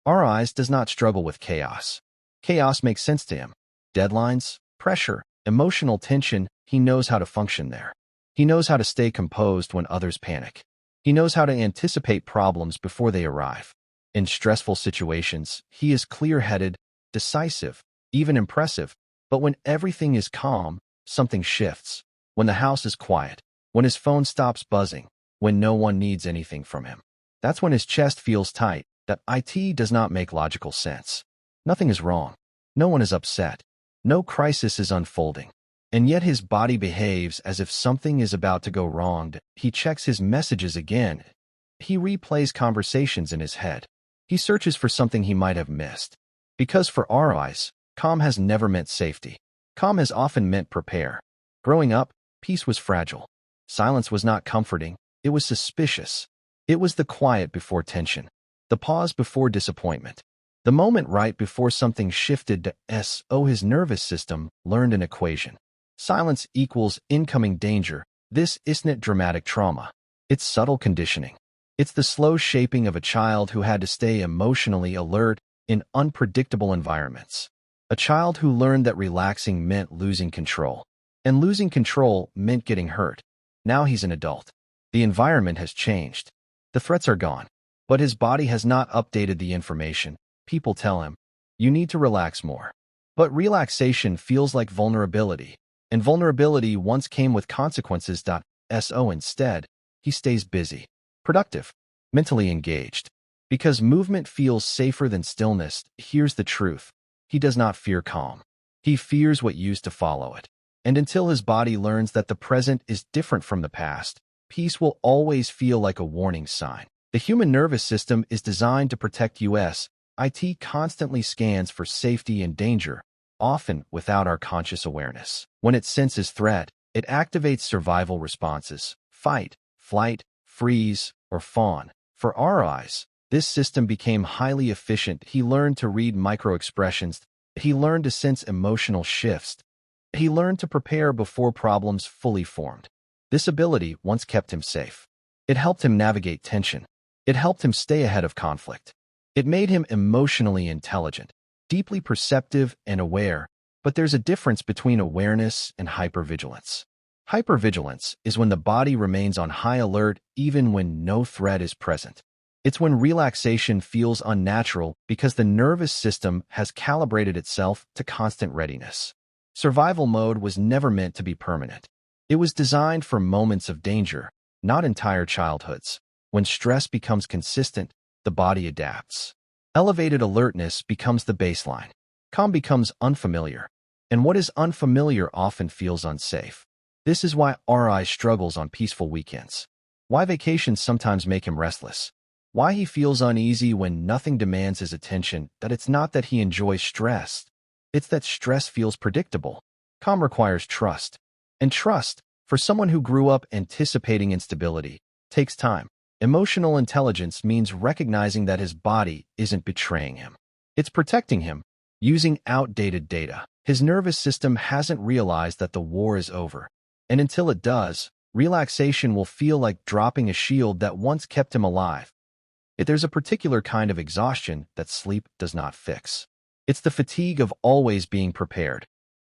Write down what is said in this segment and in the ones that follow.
RIs does not struggle with chaos. Chaos makes sense to him. Deadlines, pressure, emotional tension, he knows how to function there. He knows how to stay composed when others panic. He knows how to anticipate problems before they arrive. In stressful situations, he is clear-headed, decisive, even impressive. But when everything is calm, something shifts. When the house is quiet, when his phone stops buzzing, when no one needs anything from him. That's when his chest feels tight, that it does not make logical sense. Nothing is wrong. No one is upset. No crisis is unfolding. And yet his body behaves as if something is about to go wrong. He checks his messages again. He replays conversations in his head. He searches for something he might have missed. Because for RIs, calm has never meant safety. Calm has often meant prepare. Growing up, peace was fragile. Silence was not comforting. It was suspicious. It was the quiet before tension, the pause before disappointment, the moment right before something shifted to his nervous system learned an equation. Silence equals incoming danger. This isn't dramatic trauma. It's subtle conditioning. It's the slow shaping of a child who had to stay emotionally alert in unpredictable environments. A child who learned that relaxing meant losing control, and losing control meant getting hurt. Now he's an adult. The environment has changed. The threats are gone, but his body has not updated the information. People tell him, you need to relax more. But relaxation feels like vulnerability, and vulnerability once came with consequences. Instead, he stays busy, productive, mentally engaged. Because movement feels safer than stillness, here's the truth. He does not fear calm. He fears what used to follow it. And until his body learns that the present is different from the past, peace will always feel like a warning sign. The human nervous system is designed to protect us. It constantly scans for safety and danger, often without our conscious awareness. When it senses threat, it activates survival responses: fight, flight, freeze, or fawn. For RIs, this system became highly efficient. He learned to read microexpressions. He learned to sense emotional shifts. He learned to prepare before problems fully formed. This ability once kept him safe. It helped him navigate tension. It helped him stay ahead of conflict. It made him emotionally intelligent, deeply perceptive and aware. But there's a difference between awareness and hypervigilance. Hypervigilance is when the body remains on high alert even when no threat is present. It's when relaxation feels unnatural because the nervous system has calibrated itself to constant readiness. Survival mode was never meant to be permanent. It was designed for moments of danger, not entire childhoods. When stress becomes consistent, the body adapts. Elevated alertness becomes the baseline. Calm becomes unfamiliar. And what is unfamiliar often feels unsafe. This is why RI struggles on peaceful weekends. Why vacations sometimes make him restless. Why he feels uneasy when nothing demands his attention. That it's not that he enjoys stress. It's that stress feels predictable. Calm requires trust. And trust, for someone who grew up anticipating instability, takes time. Emotional intelligence means recognizing that his body isn't betraying him. It's protecting him, using outdated data. His nervous system hasn't realized that the war is over. And until it does, relaxation will feel like dropping a shield that once kept him alive. Yet there's a particular kind of exhaustion that sleep does not fix. It's the fatigue of always being prepared.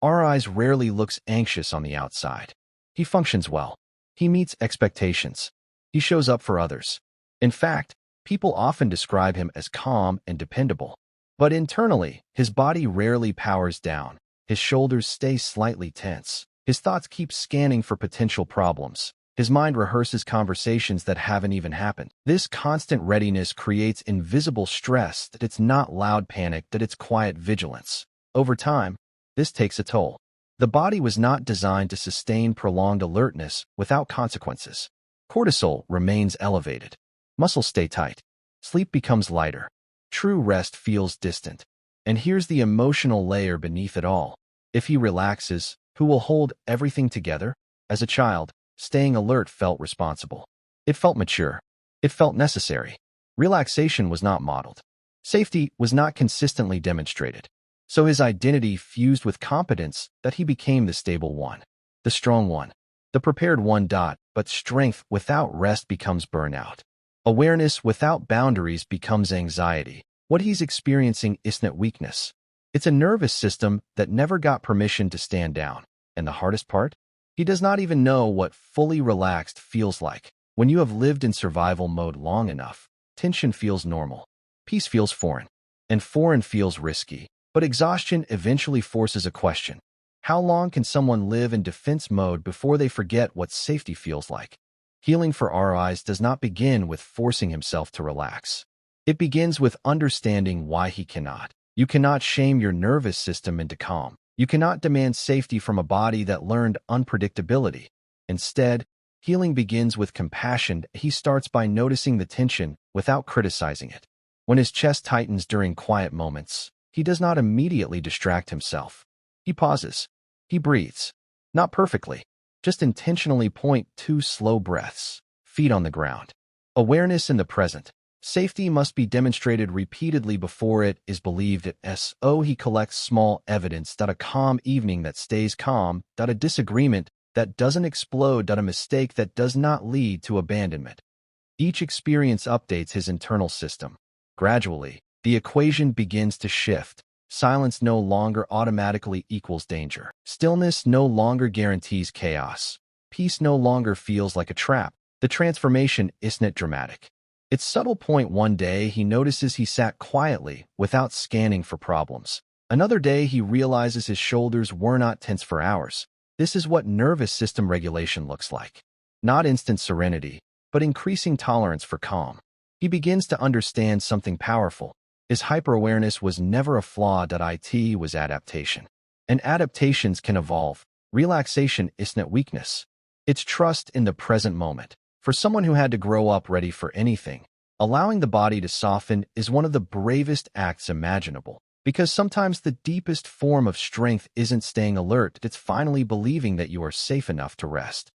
RIs rarely looks anxious on the outside. He functions well. He meets expectations. He shows up for others. In fact, people often describe him as calm and dependable. But internally, his body rarely powers down. His shoulders stay slightly tense. His thoughts keep scanning for potential problems. His mind rehearses conversations that haven't even happened. This constant readiness creates invisible stress. That it's not loud panic, that it's quiet vigilance. Over time, this takes a toll. The body was not designed to sustain prolonged alertness without consequences. Cortisol remains elevated. Muscles stay tight. Sleep becomes lighter. True rest feels distant. And here's the emotional layer beneath it all. If he relaxes, who will hold everything together? As a child, staying alert felt responsible. It felt mature. It felt necessary. Relaxation was not modeled. Safety was not consistently demonstrated. So his identity fused with competence that he became the stable one, the strong one, the prepared one. But strength without rest becomes burnout. Awareness without boundaries becomes anxiety. What he's experiencing isn't weakness. It's a nervous system that never got permission to stand down. And the hardest part? He does not even know what fully relaxed feels like. When you have lived in survival mode long enough, tension feels normal. Peace feels foreign. And foreign feels risky. But exhaustion eventually forces a question. How long can someone live in defense mode before they forget what safety feels like? Healing for RIs does not begin with forcing himself to relax. It begins with understanding why he cannot. You cannot shame your nervous system into calm. You cannot demand safety from a body that learned unpredictability. Instead, healing begins with compassion. He starts by noticing the tension without criticizing it. When his chest tightens during quiet moments, he does not immediately distract himself. He pauses. He breathes. Not perfectly, just intentionally. 2 slow breaths. Feet on the ground. Awareness in the present. Safety must be demonstrated repeatedly before it is believed. He collects small evidence. A calm evening that stays calm. A disagreement that doesn't explode. A mistake that does not lead to abandonment. Each experience updates his internal system. Gradually, the equation begins to shift. Silence no longer automatically equals danger. Stillness no longer guarantees chaos. Peace no longer feels like a trap. The transformation isn't dramatic. It's subtle. One day, he notices he sat quietly without scanning for problems. Another day, he realizes his shoulders were not tense for hours. This is what nervous system regulation looks like. Not instant serenity, but increasing tolerance for calm. He begins to understand something powerful. His hyper-awareness was never a flaw. It was adaptation. And adaptations can evolve. Relaxation isn't weakness. It's trust in the present moment. For someone who had to grow up ready for anything, allowing the body to soften is one of the bravest acts imaginable. Because sometimes the deepest form of strength isn't staying alert, it's finally believing that you are safe enough to rest.